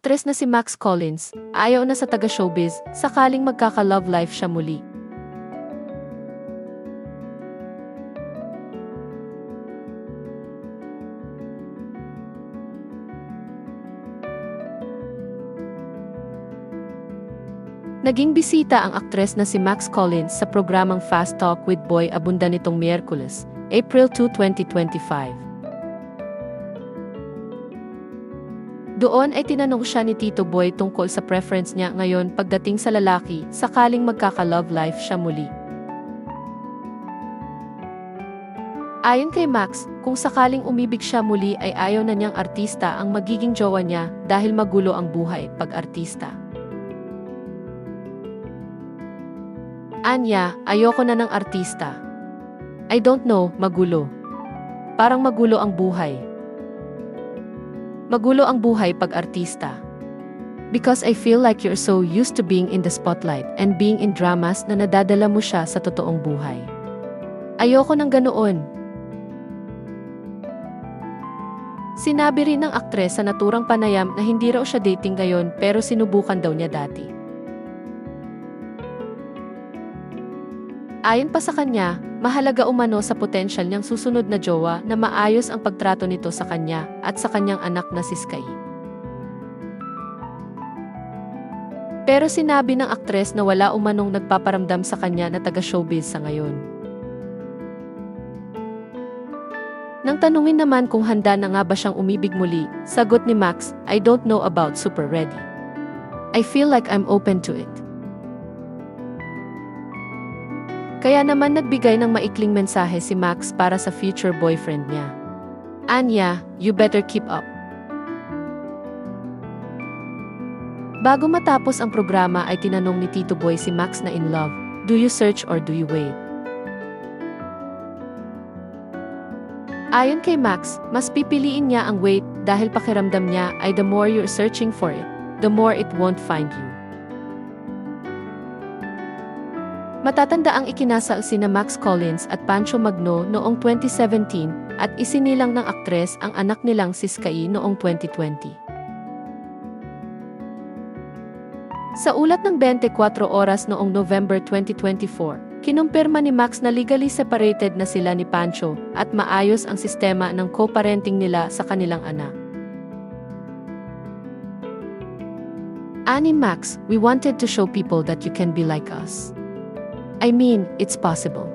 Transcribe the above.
aktres na si Max Collins, ayaw na sa taga-showbiz, sakaling magkaka-love life siya muli. Naging bisita ang aktres na si Max Collins sa programang Fast Talk with Boy Abunda nitong Miyerkules, April 2, 2025. Doon ay tinanong siya ni Tito Boy tungkol sa preference niya ngayon pagdating sa lalaki, sakaling magkaka-love life siya muli. Ayon kay Max, kung sakaling umibig siya muli ay ayaw na niyang artista ang magiging jowa niya dahil magulo ang buhay pag artista. Anya, ayoko na ng artista. I don't know, magulo. Parang magulo ang buhay. Magulo ang buhay pag artista. Because I feel like you're so used to being in the spotlight and being in dramas na nadadala mo siya sa totoong buhay. Ayoko ng ganoon. Sinabi rin ng aktres sa naturang panayam na hindi raw siya dating ngayon pero sinubukan daw niya dati. Ayon pa sa kanya, mahalaga umano sa potensyal niyang susunod na jowa na maayos ang pagtrato nito sa kanya at sa kanyang anak na si Sky. Pero sinabi ng aktres na wala umanong nagpaparamdam sa kanya na taga-showbiz sa ngayon. Nang tanungin naman kung handa na nga ba siyang umibig muli, sagot ni Max, I don't know about super ready. I feel like I'm open to it. Kaya naman nagbigay ng maikling mensahe si Max para sa future boyfriend niya. Anya, you better keep up. Bago matapos ang programa ay tinanong ni Tito Boy si Max na in love, do you search or do you wait? Ayon kay Max, mas pipiliin niya ang wait dahil pakiramdam niya ay the more you're searching for it, the more it won't find you. Matatanda ang ikinasal sina Max Collins at Pancho Magno noong 2017 at isinilang ng aktres ang anak nilang si Sky noong 2020. Sa ulat ng 24 oras noong November 2024, kinumpirma ni Max na legally separated na sila ni Pancho at maayos ang sistema ng co-parenting nila sa kanilang anak. Ani Max, we wanted to show people that you can be like us. I mean, it's possible.